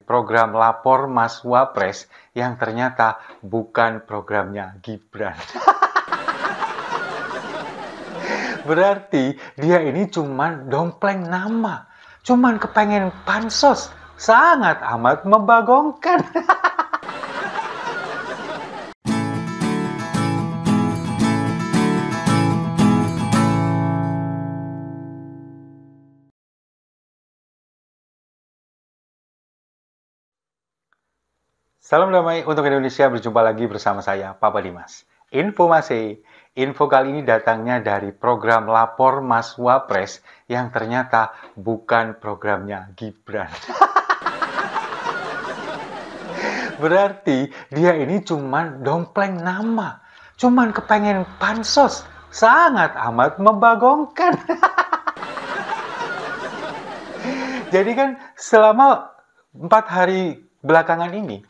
program lapor Mas Wapres yang ternyata bukan programnya Gibran. Berarti dia ini cuman dompleng nama, cuman kepengen pansos, sangat amat membagongkan. Salam damai untuk Indonesia, berjumpa lagi bersama saya, Papa Dimas. Info kali ini datangnya dari program Lapor Mas Wapres yang ternyata bukan programnya Gibran. Berarti dia ini cuman dompleng nama, cuman kepengen pansos, sangat amat membagongkan. Jadi kan selama 4 hari belakangan ini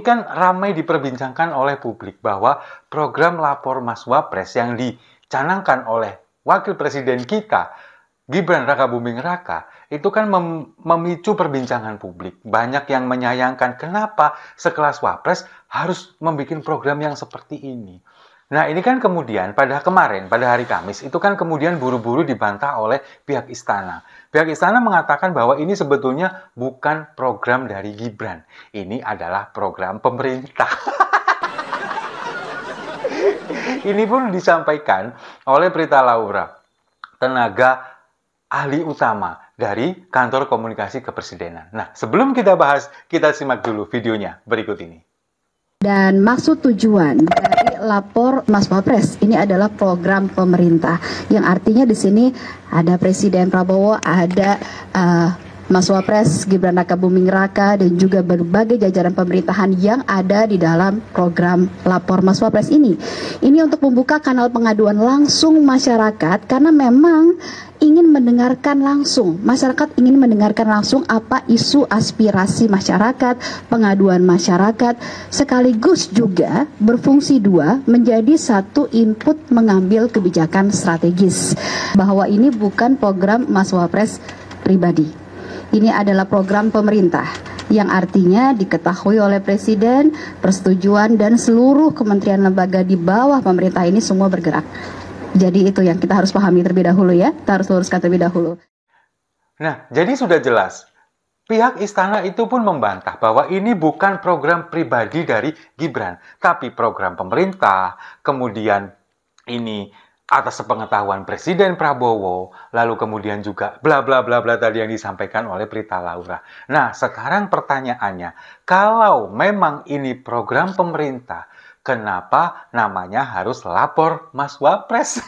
kan ramai diperbincangkan oleh publik bahwa program Lapor Mas Wapres yang dicanangkan oleh Wakil Presiden kita, Gibran Rakabuming Raka, itu kan memicu perbincangan publik. Banyak yang menyayangkan kenapa sekelas Wapres harus membuat program yang seperti ini. Nah, ini kan kemudian pada hari Kamis, itu kan kemudian buru-buru dibantah oleh pihak istana. Pihak istana mengatakan bahwa ini sebetulnya bukan program dari Gibran. Ini adalah program pemerintah. Ini pun disampaikan oleh Prita Laura, tenaga ahli utama dari Kantor Komunikasi Kepresidenan. Nah, sebelum kita bahas, kita simak dulu videonya berikut ini. Dan maksud tujuan dari Lapor Mas Wapres ini adalah program pemerintah yang artinya di sini ada Presiden Prabowo, ada Mas Wapres Gibran Rakabuming Raka dan juga berbagai jajaran pemerintahan yang ada di dalam program Lapor Mas Wapres ini. Ini untuk membuka kanal pengaduan langsung masyarakat karena memang ingin mendengarkan langsung, masyarakat ingin mendengarkan langsung apa isu aspirasi masyarakat, pengaduan masyarakat, sekaligus juga berfungsi dua menjadi satu input mengambil kebijakan strategis. Bahwa ini bukan program Mas Wapres pribadi, ini adalah program pemerintah yang artinya diketahui oleh Presiden, persetujuan dan seluruh kementerian lembaga di bawah pemerintah ini semua bergerak. Jadi itu yang kita harus pahami terlebih dahulu ya, kita harus luruskan terlebih dahulu. Nah, jadi sudah jelas, pihak istana itu pun membantah bahwa ini bukan program pribadi dari Gibran, tapi program pemerintah, kemudian ini atas sepengetahuan Presiden Prabowo, lalu kemudian juga bla bla bla bla tadi yang disampaikan oleh Prita Laura. Nah, sekarang pertanyaannya, kalau memang ini program pemerintah, kenapa namanya harus Lapor Mas Wapres?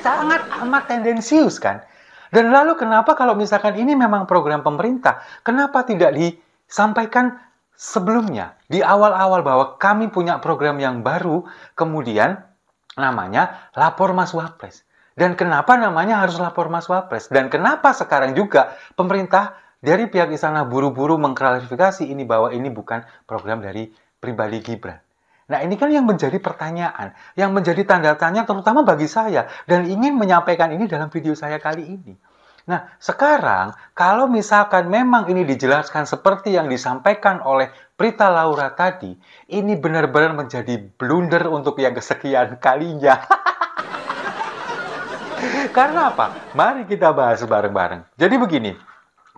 Sangat amat tendensius kan? Dan lalu kenapa kalau misalkan ini memang program pemerintah, kenapa tidak disampaikan sebelumnya, di awal-awal bahwa kami punya program yang baru, kemudian namanya Lapor Mas Wapres. Dan kenapa namanya harus Lapor Mas Wapres? Dan kenapa sekarang juga pemerintah dari pihak istana buru-buru mengklarifikasi ini bahwa ini bukan program dari pribadi Gibran. Nah, ini kan yang menjadi pertanyaan, yang menjadi tanda tanya terutama bagi saya dan ingin menyampaikan ini dalam video saya kali ini. Nah, sekarang kalau misalkan memang ini dijelaskan seperti yang disampaikan oleh Prita Laura tadi, ini benar-benar menjadi blunder untuk yang kesekian kalinya. Karena apa? Mari kita bahas bareng-bareng. Jadi begini,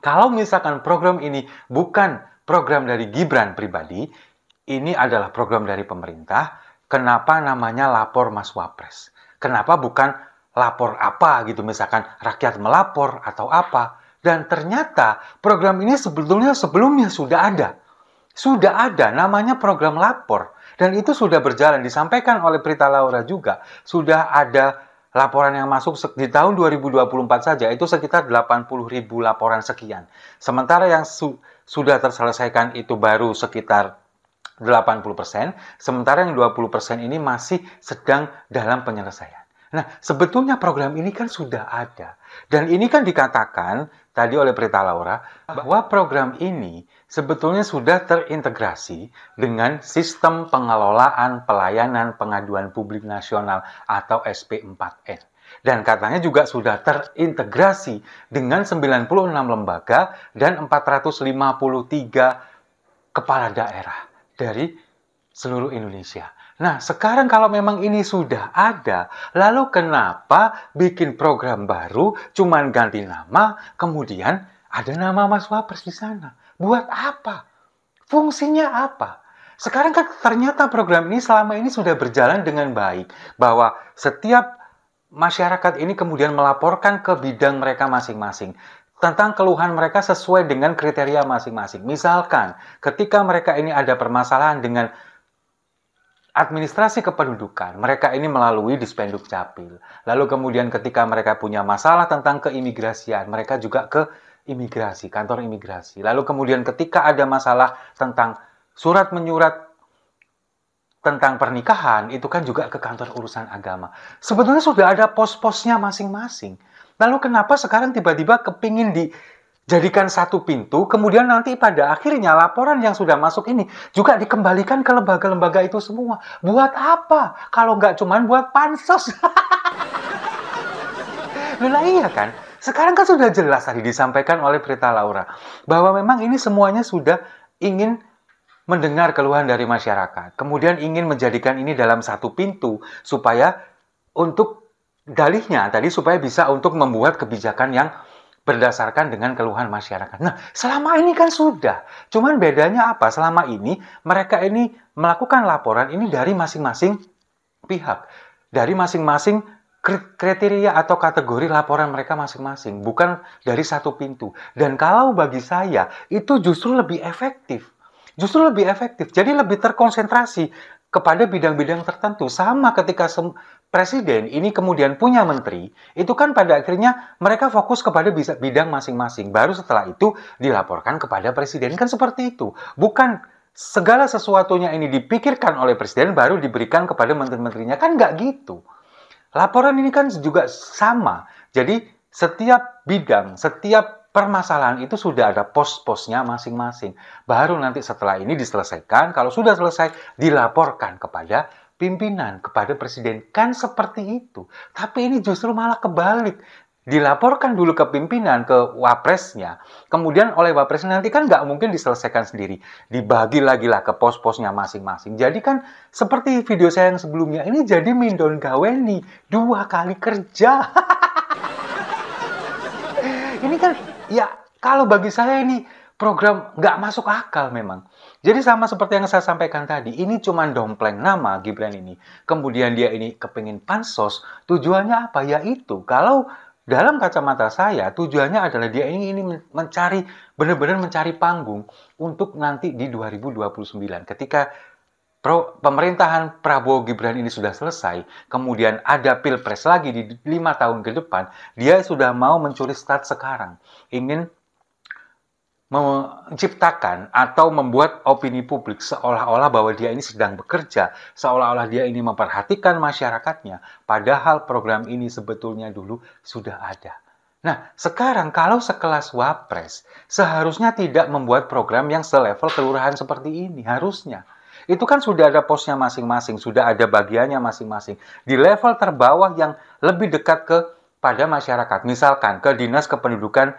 kalau misalkan program ini bukan program dari Gibran pribadi, ini adalah program dari pemerintah, kenapa namanya Lapor Mas Wapres? Kenapa bukan lapor apa gitu, misalkan rakyat melapor atau apa? Dan ternyata program ini sebetulnya sebelumnya sudah ada. Sudah ada, namanya program lapor. Dan itu sudah berjalan, disampaikan oleh Prita Laura juga. Sudah ada laporan yang masuk di tahun 2024 saja, itu sekitar 80.000 laporan sekian. Sementara yang sudah terselesaikan itu baru sekitar 80%, sementara yang 20% ini masih sedang dalam penyelesaian. Nah, sebetulnya program ini kan sudah ada. Dan ini kan dikatakan tadi oleh Prita Laura bahwa program ini sebetulnya sudah terintegrasi dengan sistem pengelolaan pelayanan pengaduan publik nasional atau SP4N. Dan katanya juga sudah terintegrasi dengan 96 lembaga dan 453 kepala daerah dari seluruh Indonesia. Nah, sekarang kalau memang ini sudah ada, lalu kenapa bikin program baru, cuman ganti nama, kemudian ada nama Mas Wapres di sana? Buat apa? Fungsinya apa? Sekarang kan ternyata program ini selama ini sudah berjalan dengan baik, bahwa setiap masyarakat ini kemudian melaporkan ke bidang mereka masing-masing tentang keluhan mereka sesuai dengan kriteria masing-masing. Misalkan, ketika mereka ini ada permasalahan dengan administrasi kependudukan, mereka ini melalui Dispenduk Capil. Lalu kemudian ketika mereka punya masalah tentang keimigrasian, mereka juga ke imigrasi, kantor imigrasi. Lalu kemudian ketika ada masalah tentang surat menyurat tentang pernikahan, itu kan juga ke kantor urusan agama. Sebetulnya sudah ada pos-posnya masing-masing. Lalu kenapa sekarang tiba-tiba kepingin dijadikan satu pintu, kemudian nanti pada akhirnya laporan yang sudah masuk ini juga dikembalikan ke lembaga-lembaga itu semua. Buat apa? Kalau nggak cuma buat pansos. Lah iya kan? Sekarang kan sudah jelas tadi disampaikan oleh Prita Laura, bahwa memang ini semuanya sudah ingin mendengar keluhan dari masyarakat, kemudian ingin menjadikan ini dalam satu pintu, supaya untuk dalihnya tadi, supaya bisa untuk membuat kebijakan yang berdasarkan dengan keluhan masyarakat. Nah, selama ini kan sudah, cuman bedanya apa? Selama ini, mereka ini melakukan laporan ini dari masing-masing pihak, dari masing-masing kriteria atau kategori laporan mereka masing-masing, bukan dari satu pintu. Dan kalau bagi saya, itu justru lebih efektif. Justru lebih efektif, jadi lebih terkonsentrasi kepada bidang-bidang tertentu. Sama ketika presiden ini kemudian punya menteri, itu kan pada akhirnya mereka fokus kepada bidang masing-masing. Baru setelah itu dilaporkan kepada presiden, kan seperti itu. Bukan segala sesuatunya ini dipikirkan oleh presiden, baru diberikan kepada menteri-menterinya, kan nggak gitu. Laporan ini kan juga sama, jadi setiap bidang, setiap permasalahan itu sudah ada pos-posnya masing-masing. Baru nanti setelah ini diselesaikan, kalau sudah selesai, dilaporkan kepada pimpinan, kepada presiden. Kan seperti itu. Tapi ini justru malah kebalik. Dilaporkan dulu ke pimpinan, ke wapresnya. Kemudian oleh wapresnya nanti kan nggak mungkin diselesaikan sendiri. Dibagi lagi lah ke pos-posnya masing-masing. Jadi kan seperti video saya yang sebelumnya, ini jadi mindon gaweni. 2 kali kerja. Ini kan, ya kalau bagi saya ini program nggak masuk akal memang. Jadi sama seperti yang saya sampaikan tadi, ini cuma dompleng nama Gibran ini. Kemudian dia ini kepingin pansos, tujuannya apa? Yaitu, kalau dalam kacamata saya, tujuannya adalah dia ini mencari, benar-benar mencari panggung untuk nanti di 2029. Ketika pemerintahan Prabowo Gibran ini sudah selesai, kemudian ada pilpres lagi di 5 tahun ke depan, dia sudah mau mencuri start sekarang, ingin menciptakan atau membuat opini publik seolah-olah bahwa dia ini sedang bekerja, seolah-olah dia ini memperhatikan masyarakatnya, padahal program ini sebetulnya dulu sudah ada. Nah, sekarang kalau sekelas Wapres, seharusnya tidak membuat program yang selevel kelurahan seperti ini, harusnya. Itu kan sudah ada posnya masing-masing, sudah ada bagiannya masing-masing. Di level terbawah yang lebih dekat kepada masyarakat, misalkan ke Dinas Kependudukan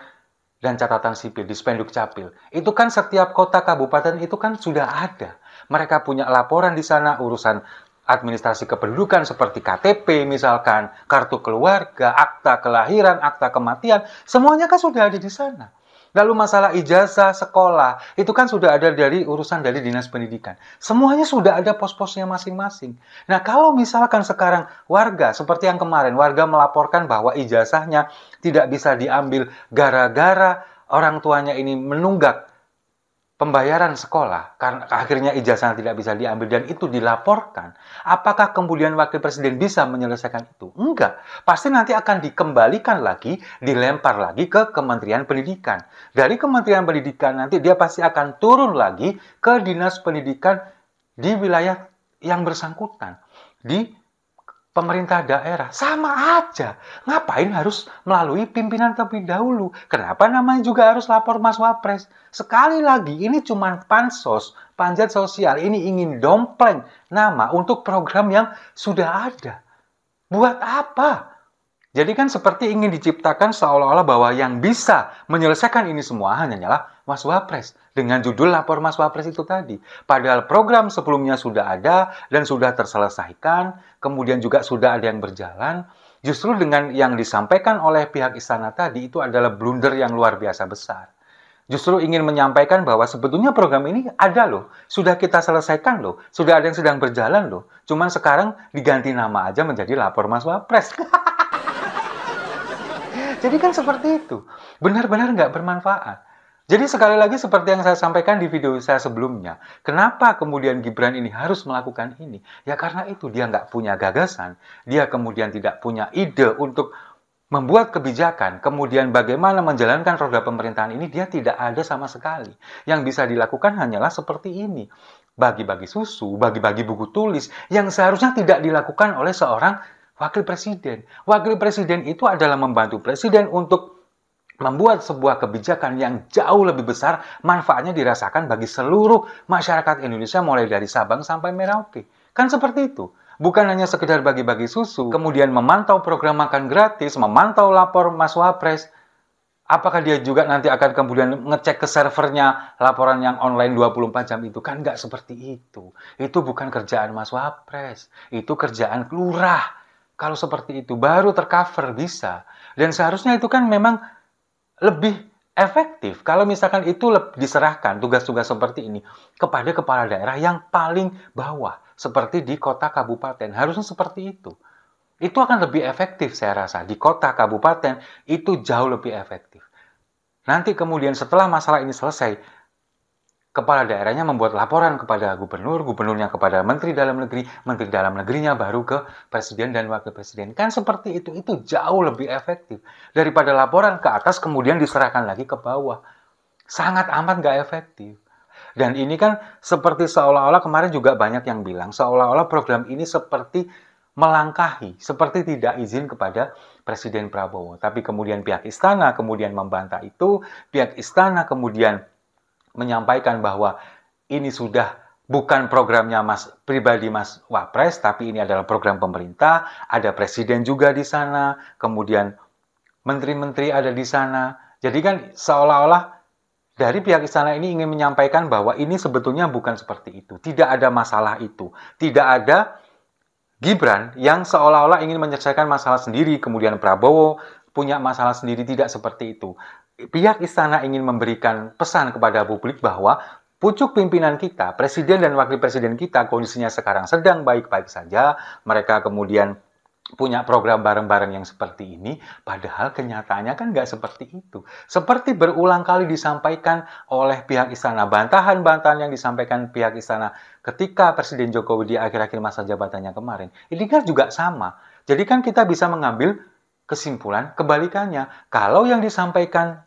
dan Catatan Sipil, Dispenduk Capil. Itu kan setiap kota kabupaten itu kan sudah ada. Mereka punya laporan di sana, urusan administrasi kependudukan seperti KTP misalkan, kartu keluarga, akta kelahiran, akta kematian, semuanya kan sudah ada di sana. Lalu masalah ijazah sekolah, itu kan sudah ada dari urusan dari Dinas Pendidikan. Semuanya sudah ada pos-posnya masing-masing. Nah, kalau misalkan sekarang warga, seperti yang kemarin, warga melaporkan bahwa ijazahnya tidak bisa diambil gara-gara orang tuanya ini menunggak pembayaran sekolah, karena akhirnya ijazahnya tidak bisa diambil dan itu dilaporkan. Apakah kemudian Wakil Presiden bisa menyelesaikan itu? Enggak. Pasti nanti akan dikembalikan lagi, dilempar lagi ke Kementerian Pendidikan. Dari Kementerian Pendidikan nanti dia pasti akan turun lagi ke Dinas Pendidikan di wilayah yang bersangkutan. Di pemerintah daerah, sama aja. Ngapain harus melalui pimpinan terlebih dahulu? Kenapa namanya juga harus lapor Mas Wapres? Sekali lagi, ini cuma pansos, panjat sosial. Ini ingin dompleng nama untuk program yang sudah ada. Buat apa? Jadi kan seperti ingin diciptakan seolah-olah bahwa yang bisa menyelesaikan ini semua hanyalah Mas Wapres. Dengan judul lapor Mas Wapres itu tadi. Padahal program sebelumnya sudah ada dan sudah terselesaikan. Kemudian juga sudah ada yang berjalan. Justru dengan yang disampaikan oleh pihak istana tadi itu adalah blunder yang luar biasa besar. Justru ingin menyampaikan bahwa sebetulnya program ini ada loh. Sudah kita selesaikan loh. Sudah ada yang sedang berjalan loh. Cuman sekarang diganti nama aja menjadi lapor Mas Wapres. Jadi kan seperti itu. Benar-benar nggak bermanfaat. Jadi sekali lagi seperti yang saya sampaikan di video saya sebelumnya. Kenapa kemudian Gibran ini harus melakukan ini? Ya karena itu dia nggak punya gagasan. Dia kemudian tidak punya ide untuk membuat kebijakan. Kemudian bagaimana menjalankan roda pemerintahan ini dia tidak ada sama sekali. Yang bisa dilakukan hanyalah seperti ini. Bagi-bagi susu, bagi-bagi buku tulis. Yang seharusnya tidak dilakukan oleh seorang wakil presiden. Wakil presiden itu adalah membantu presiden untuk membuat sebuah kebijakan yang jauh lebih besar, manfaatnya dirasakan bagi seluruh masyarakat Indonesia mulai dari Sabang sampai Merauke. Kan seperti itu. Bukan hanya sekedar bagi-bagi susu, kemudian memantau program makan gratis, memantau lapor Mas Wapres. Apakah dia juga nanti akan kemudian ngecek ke servernya laporan yang online 24 jam itu? Kan nggak seperti itu. Itu bukan kerjaan Mas Wapres. Itu kerjaan lurah. Kalau seperti itu baru tercover bisa. Dan seharusnya itu kan memang lebih efektif kalau misalkan itu diserahkan tugas-tugas seperti ini kepada kepala daerah yang paling bawah. Seperti di kota kabupaten. Harusnya seperti itu. Itu akan lebih efektif saya rasa. Di kota kabupaten itu jauh lebih efektif. Nanti kemudian setelah masalah ini selesai, kepala daerahnya membuat laporan kepada gubernur, gubernurnya kepada menteri dalam negerinya baru ke presiden dan wakil presiden. Kan seperti itu jauh lebih efektif. Daripada laporan ke atas kemudian diserahkan lagi ke bawah. Sangat amat nggak efektif. Dan ini kan seperti seolah-olah kemarin juga banyak yang bilang, seolah-olah program ini seperti melangkahi, seperti tidak izin kepada Presiden Prabowo. Tapi kemudian pihak istana kemudian membantah itu, pihak istana kemudian menyampaikan bahwa ini sudah bukan programnya pribadi Mas Wapres, tapi ini adalah program pemerintah, ada presiden juga di sana, kemudian menteri-menteri ada di sana. Jadi kan seolah-olah dari pihak istana ini ingin menyampaikan bahwa ini sebetulnya bukan seperti itu. Tidak ada masalah itu. Tidak ada Gibran yang seolah-olah ingin menyelesaikan masalah sendiri, kemudian Prabowo punya masalah sendiri, tidak seperti itu. Pihak istana ingin memberikan pesan kepada publik bahwa pucuk pimpinan kita, presiden dan wakil presiden kita, kondisinya sekarang sedang baik-baik saja. Mereka kemudian punya program bareng-bareng yang seperti ini, padahal kenyataannya kan nggak seperti itu. Seperti berulang kali disampaikan oleh pihak istana, bantahan-bantahan yang disampaikan pihak istana ketika Presiden Jokowi di akhir-akhir masa jabatannya kemarin, ini kan juga sama. Jadi kan kita bisa mengambil kesimpulan kebalikannya. Kalau yang disampaikan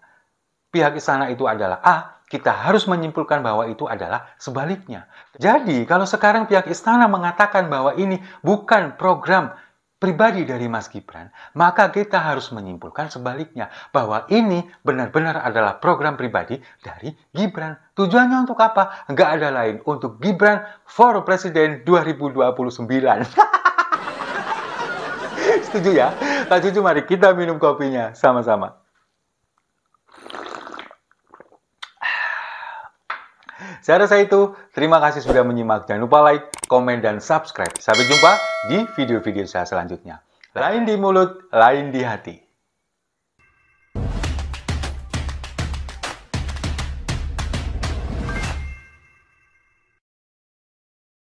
pihak istana itu adalah A, kita harus menyimpulkan bahwa itu adalah sebaliknya. Jadi, kalau sekarang pihak istana mengatakan bahwa ini bukan program pribadi dari Mas Gibran, maka kita harus menyimpulkan sebaliknya, bahwa ini benar-benar adalah program pribadi dari Gibran. Tujuannya untuk apa? Nggak ada lain, untuk Gibran for Presiden 2029. Setuju ya? Setuju, mari kita minum kopinya sama-sama. Saya rasa itu. Terima kasih sudah menyimak. Jangan lupa like, komen, dan subscribe. Sampai jumpa di video-video saya selanjutnya. Lain di mulut, lain di hati.